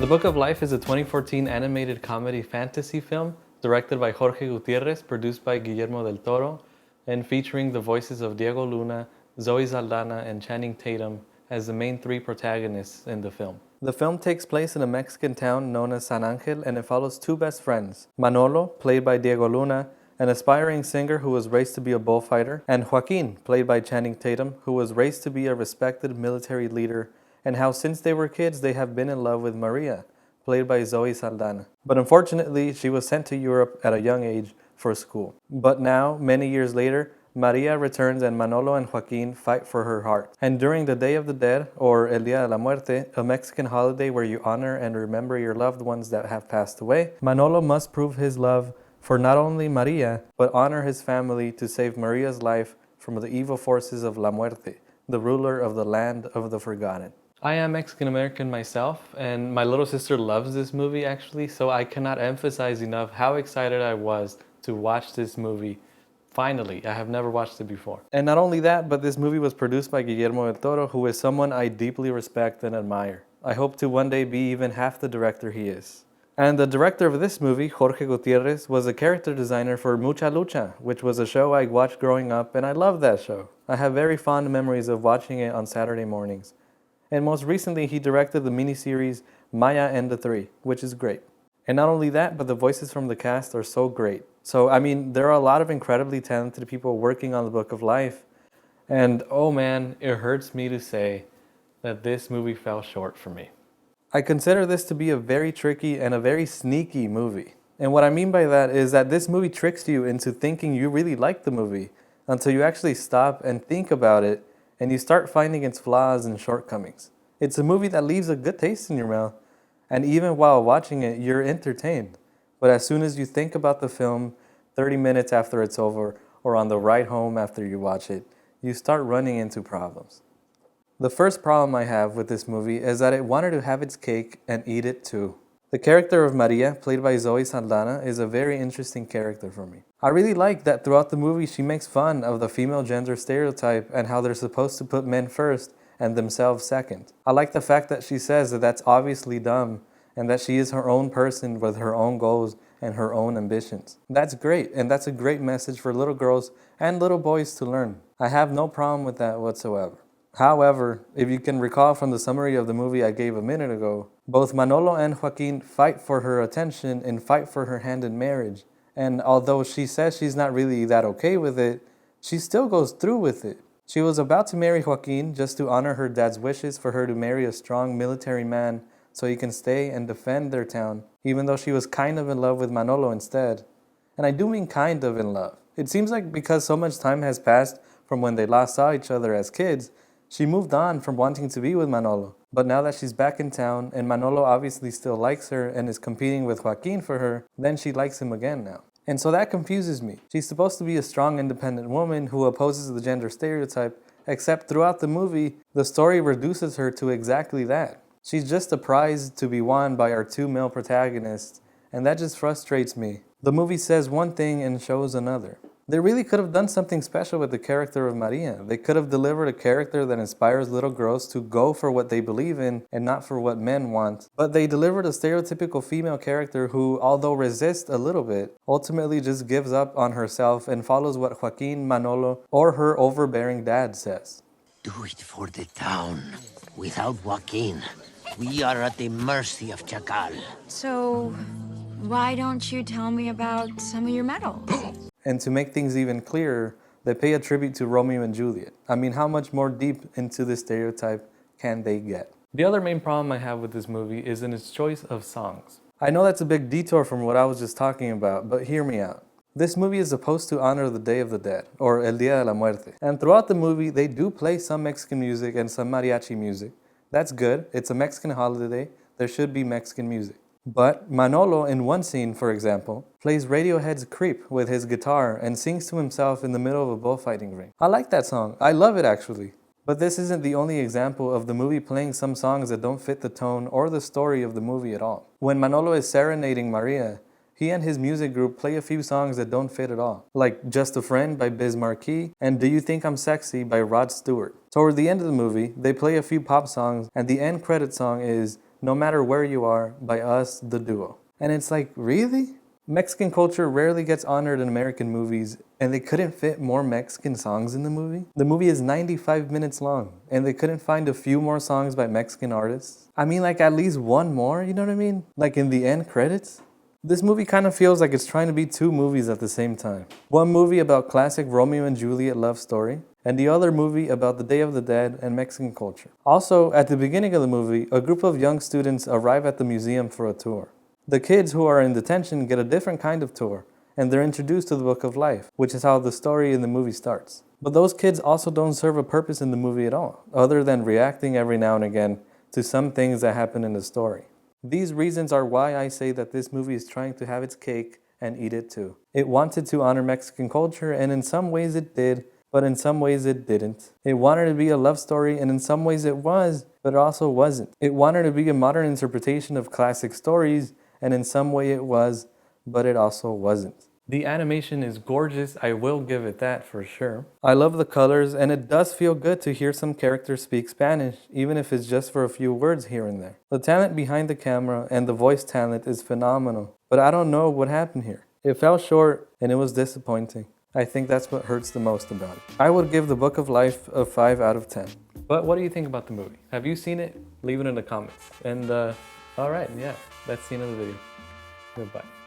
The Book of Life is a 2014 animated comedy fantasy film directed by Jorge Gutierrez, produced by Guillermo del Toro, and featuring the voices of Diego Luna, Zoe Saldana, and Channing Tatum as the main three protagonists in the film. The film takes place in a Mexican town known as San Angel, and it follows two best friends, Manolo, played by Diego Luna, an aspiring singer who was raised to be a bullfighter, and Joaquin, played by Channing Tatum, who was raised to be a respected military leader, and how since they were kids they have been in love with Maria, played by Zoe Saldana. But unfortunately, she was sent to Europe at a young age for school. But now, many years later, Maria returns and Manolo and Joaquin fight for her heart. And during the Day of the Dead, or El Día de la Muerte, a Mexican holiday where you honor and remember your loved ones that have passed away, Manolo must prove his love for not only Maria, but honor his family to save Maria's life from the evil forces of La Muerte, the ruler of the land of the forgotten. I am Mexican American myself, and my little sister loves this movie actually, so I cannot emphasize enough how excited I was to watch this movie. Finally, I have never watched it before. And not only that, but this movie was produced by Guillermo del Toro, who is someone I deeply respect and admire. I hope to one day be even half the director he is. And the director of this movie, Jorge Gutierrez, was a character designer for Mucha Lucha, which was a show I watched growing up, and I love that show. I have very fond memories of watching it on Saturday mornings. And most recently, he directed the miniseries Maya and the Three, which is great. And not only that, but the voices from the cast are so great. So, I mean, there are a lot of incredibly talented people working on the Book of Life. And oh man, it hurts me to say that this movie fell short for me. I consider this to be a very tricky and a very sneaky movie. And what I mean by that is that this movie tricks you into thinking you really like the movie until you actually stop and think about it and you start finding its flaws and shortcomings. It's a movie that leaves a good taste in your mouth, and even while watching it, you're entertained. But as soon as you think about the film, 30 minutes after it's over, or on the ride home after you watch it, you start running into problems. The first problem I have with this movie is that it wanted to have its cake and eat it too. The character of Maria, played by Zoe Saldana, is a very interesting character for me. I really like that throughout the movie she makes fun of the female gender stereotype and how they're supposed to put men first and themselves second. I like the fact that she says that that's obviously dumb and that she is her own person with her own goals and her own ambitions. That's great, and that's a great message for little girls and little boys to learn. I have no problem with that whatsoever. However, if you can recall from the summary of the movie I gave a minute ago, both Manolo and Joaquin fight for her attention and fight for her hand in marriage. And although she says she's not really that okay with it, she still goes through with it. She was about to marry Joaquin just to honor her dad's wishes for her to marry a strong military man so he can stay and defend their town, even though she was kind of in love with Manolo instead. And I do mean kind of in love. It seems like because so much time has passed from when they last saw each other as kids, she moved on from wanting to be with Manolo. But now that she's back in town and Manolo obviously still likes her and is competing with Joaquin for her, then she likes him again now. And so that confuses me. She's supposed to be a strong, independent woman who opposes the gender stereotype, except throughout the movie, the story reduces her to exactly that. She's just a prize to be won by our two male protagonists, and that just frustrates me. The movie says one thing and shows another. They really could have done something special with the character of Maria. They could have delivered a character that inspires little girls to go for what they believe in and not for what men want. But they delivered a stereotypical female character who, although resists a little bit, ultimately just gives up on herself and follows what Joaquin, Manolo, or her overbearing dad says. Do it for the town. Without Joaquin, we are at the mercy of Chacal. So, why don't you tell me about some of your medals? And to make things even clearer, they pay a tribute to Romeo and Juliet. I mean, how much more deep into this stereotype can they get? The other main problem I have with this movie is in its choice of songs. I know that's a big detour from what I was just talking about, but hear me out. This movie is supposed to honor the Day of the Dead, or El Día de la Muerte. And throughout the movie, they do play some Mexican music and some mariachi music. That's good. It's a Mexican holiday. There should be Mexican music. But Manolo, in one scene, for example, plays Radiohead's Creep with his guitar and sings to himself in the middle of a bullfighting ring. I like that song. I love it, actually. But this isn't the only example of the movie playing some songs that don't fit the tone or the story of the movie at all. When Manolo is serenading Maria, he and his music group play a few songs that don't fit at all, like Just a Friend by Biz Markie and Do You Think I'm Sexy by Rod Stewart. Toward the end of the movie, they play a few pop songs, and the end credit song is No Matter Where You Are by Us, the duo. And it's like, really? Mexican culture rarely gets honored in American movies, and they couldn't fit more Mexican songs in the movie? The movie is 95 minutes long, and they couldn't find a few more songs by Mexican artists? I mean, like at least one more, you know what I mean? Like in the end credits? This movie kind of feels like it's trying to be two movies at the same time. One movie about classic Romeo and Juliet love story, and the other movie about the Day of the Dead and Mexican culture. Also, at the beginning of the movie, a group of young students arrive at the museum for a tour. The kids who are in detention get a different kind of tour, and they're introduced to the Book of Life, which is how the story in the movie starts. But those kids also don't serve a purpose in the movie at all, other than reacting every now and again to some things that happen in the story. These reasons are why I say that this movie is trying to have its cake and eat it too. It wanted to honor Mexican culture, and in some ways it did, but in some ways it didn't. It wanted to be a love story, and in some ways it was, but it also wasn't. It wanted to be a modern interpretation of classic stories, and in some way it was, but it also wasn't. The animation is gorgeous, I will give it that for sure. I love the colors, and it does feel good to hear some characters speak Spanish, even if it's just for a few words here and there. The talent behind the camera and the voice talent is phenomenal, but I don't know what happened here. It fell short, and it was disappointing. I think that's what hurts the most about it. I would give The Book of Life a 5 out of 10. But what do you think about the movie? Have you seen it? Leave it in the comments. And alright, yeah, that's the end of the video. Goodbye.